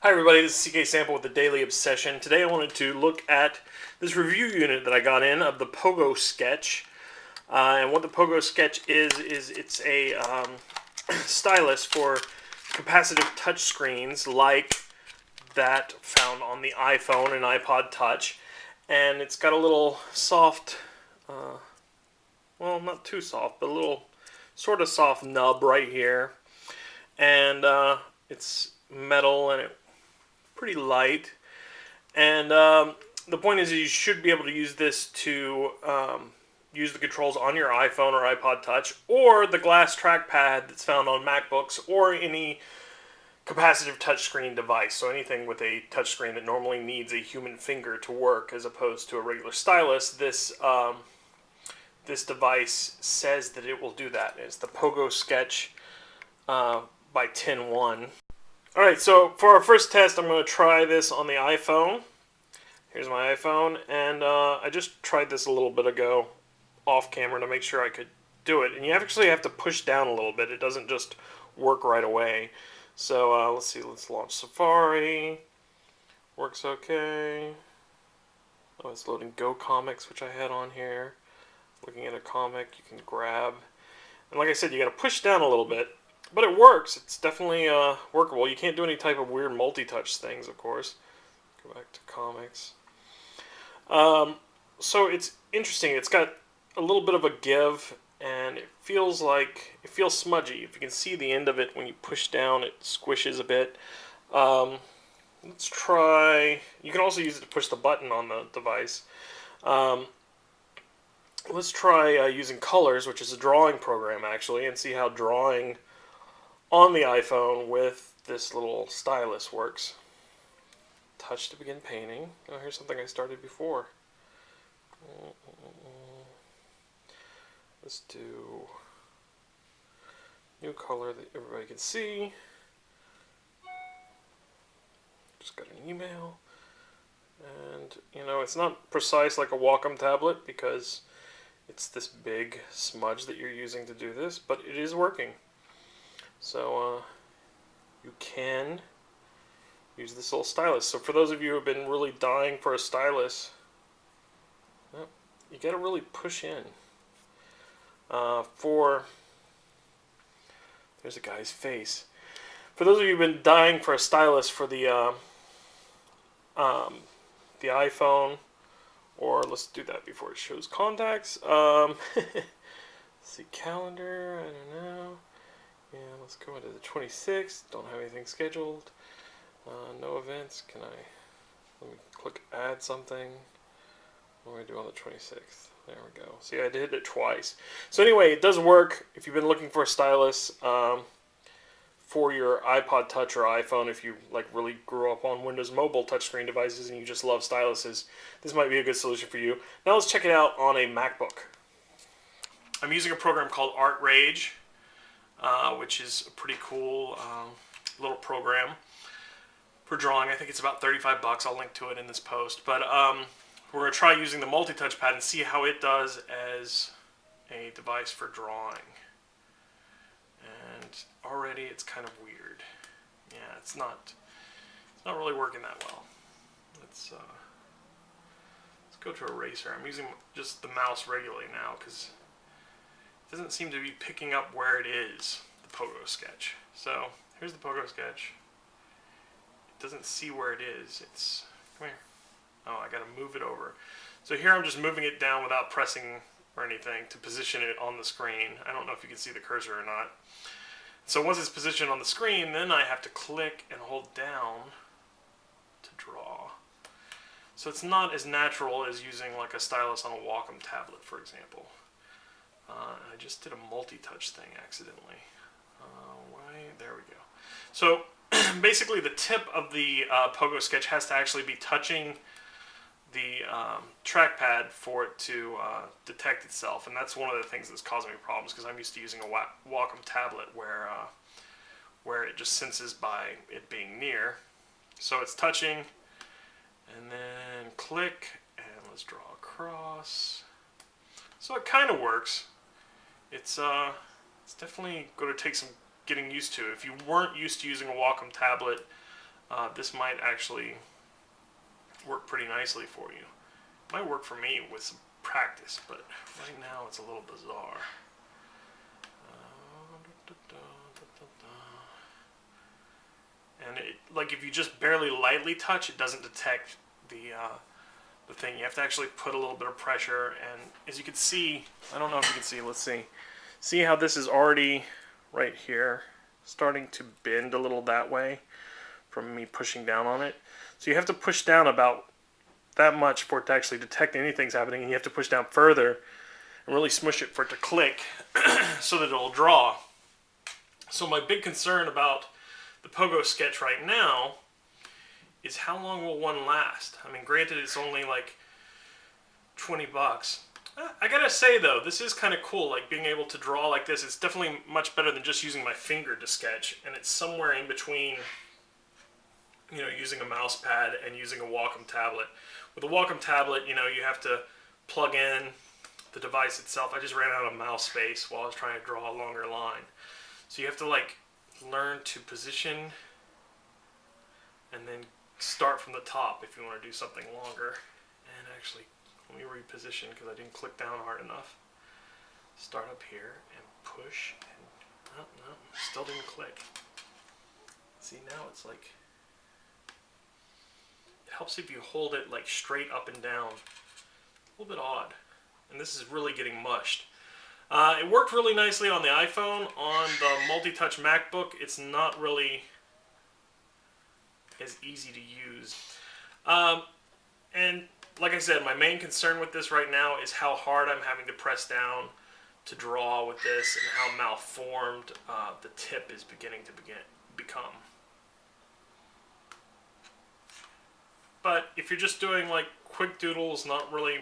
Hi everybody, this is CK Sample with the Daily Obsession. Today I wanted to look at this review unit that I got in of the Pogo Sketch. And what the Pogo Sketch is it's a stylus for capacitive touchscreens like that found on the iPhone and iPod Touch. And it's got a little soft, well, not too soft, but a little sort of soft nub right here. And it's metal and it's pretty light. And the point is you should be able to use this to use the controls on your iPhone or iPod Touch or the glass trackpad that's found on MacBooks or any capacitive touchscreen device. So anything with a touchscreen that normally needs a human finger to work as opposed to a regular stylus, this device says that it will do that. It's the Pogo Sketch by Tin One. Alright, so for our first test, I'm going to try this on the iPhone. Here's my iPhone, and I just tried this a little bit ago off camera to make sure I could do it. And you actually have to push down a little bit. It doesn't just work right away. So let's see, let's launch Safari. Works okay. Oh, it's loading Go Comics, which I had on here. Looking at a comic you can grab. And like I said, you got to push down a little bit. But it works. It's definitely workable. You can't do any type of weird multi-touch things, of course. Go back to comics. So it's interesting. It's got a little bit of a give, and it feels smudgy. If you can see the end of it when you push down, it squishes a bit. Let's try. You can also use it to push the button on the device. Let's try using Colors, which is a drawing program actually, and see how drawing on the iPhone with this little stylus works. Touch to begin painting. Oh, here's something I started before. Let's do new color that everybody can see. Just got an email. And, you know, it's not precise like a Wacom tablet because it's this big smudge that you're using to do this, but it is working. So you can use this little stylus. So for those of you who have been really dying for a stylus, well, you got to really push in. There's a guy's face. For those of you who've been dying for a stylus for the iPhone, or let's do that before it shows contacts. Let's see, calendar. I don't know. Yeah, let's go into the 26th. Don't have anything scheduled. No events. Let me click add something. What do I do on the 26th? There we go. See, I did it twice. So anyway, it does work if you've been looking for a stylus for your iPod Touch or iPhone. If you really grew up on Windows Mobile touchscreen devices and you just love styluses, this might be a good solution for you. Now let's check it out on a MacBook. I'm using a program called Art Rage. Which is a pretty cool little program for drawing. I think it's about $35. I'll link to it in this post. But we're going to try using the multi-touch pad and see how it does as a device for drawing. And already it's kind of weird. Yeah, it's not really working that well. Let's go to eraser. I'm using just the mouse regularly now because it doesn't seem to be picking up where it is. Pogo Sketch. So here's the Pogo Sketch. It doesn't see where it is. Come here. Oh, I gotta move it over. So here I'm just moving it down without pressing or anything to position it on the screen. I don't know if you can see the cursor or not. So once it's positioned on the screen, then I have to click and hold down to draw. So it's not as natural as using like a stylus on a Wacom tablet, for example. I just did a multi-touch thing accidentally. There we go. So basically the tip of the Pogo Sketch has to actually be touching the trackpad for it to detect itself, and that's one of the things that's causing me problems because I'm used to using a Wacom tablet where it just senses by it being near. So it's touching, and then click, and let's draw across. So it kind of works. It's definitely going to take some getting used to. If you weren't used to using a Wacom tablet, this might actually work pretty nicely for you. Might work for me with some practice, but right now it's a little bizarre. And like if you just barely lightly touch, it doesn't detect the thing. You have to actually put a little bit of pressure, and as you can see, I don't know if you can see, let's see. See how this is already right here, starting to bend a little that way from me pushing down on it. So you have to push down about that much for it to actually detect anything's happening, and you have to push down further and really smush it for it to click so that it'll draw. So my big concern about the Pogo Sketch right now is how long will one last? I mean, granted, it's only like 20 bucks. I gotta say though, this is kind of cool, like being able to draw like this. It's definitely much better than just using my finger to sketch, and it's somewhere in between, you know, using a mouse pad and using a Wacom tablet. With a Wacom tablet, you know, you have to plug in the device itself. I just ran out of mouse space while I was trying to draw a longer line. So you have to like learn to position and then start from the top if you want to do something longer. And actually, let me reposition because I didn't click down hard enough. Start up here and push, and no, still didn't click. See, now it's like, it helps if you hold it like straight up and down. A little bit odd. And this is really getting mushed. It worked really nicely on the iPhone. On the multi-touch MacBook, it's not really as easy to use. And like I said, my main concern with this right now is how hard I'm having to press down to draw with this, and how malformed the tip is beginning to become. But if you're just doing like quick doodles, not really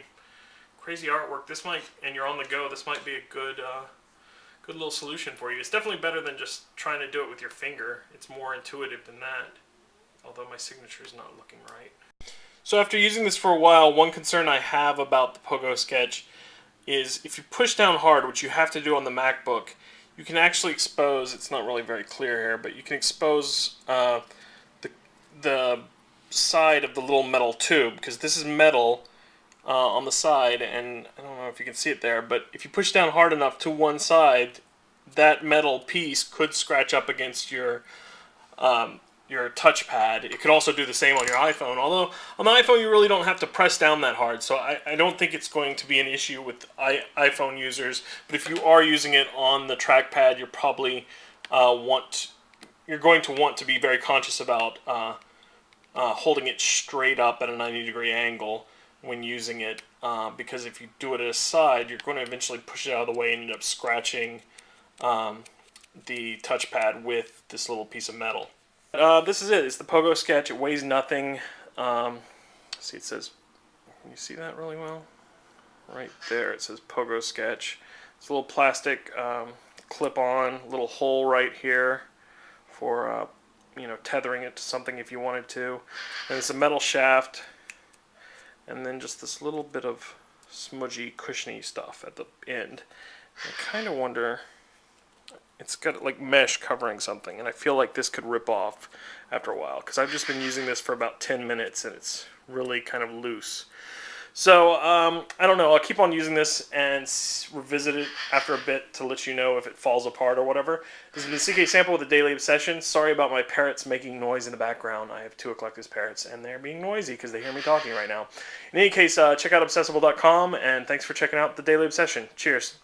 crazy artwork, this might, and you're on the go, this might be a good little solution for you. It's definitely better than just trying to do it with your finger. It's more intuitive than that, although my signature is not looking right. So after using this for a while, one concern I have about the Pogo Sketch is if you push down hard, which you have to do on the MacBook, you can actually expose, it's not really very clear here, but you can expose the side of the little metal tube, because this is metal on the side, and I don't know if you can see it there, but if you push down hard enough to one side, that metal piece could scratch up against your touchpad. It could also do the same on your iPhone, although on the iPhone you really don't have to press down that hard, so I don't think it's going to be an issue with iPhone users. But if you are using it on the trackpad, you're probably going to want to be very conscious about holding it straight up at a 90-degree angle when using it, because if you do it at a side, you're going to eventually push it out of the way and end up scratching the touchpad with this little piece of metal. This is it. It's the Pogo Sketch. It weighs nothing. See, it says, can you see that really well? Right there, it says Pogo Sketch. It's a little plastic clip-on, little hole right here for tethering it to something if you wanted to. And it's a metal shaft, and then just this little bit of smudgy, cushiony stuff at the end. I kind of wonder, it's got like mesh covering something, and I feel like this could rip off after a while, because I've just been using this for about 10 minutes and it's really kind of loose. So, I don't know, I'll keep on using this and revisit it after a bit to let you know if it falls apart or whatever. This has been CK Sample with the Daily Obsession. Sorry about my parrots making noise in the background. I have 2 eclectus parrots, and they're being noisy because they hear me talking right now. In any case, check out Obsessable.com, and thanks for checking out the Daily Obsession. Cheers.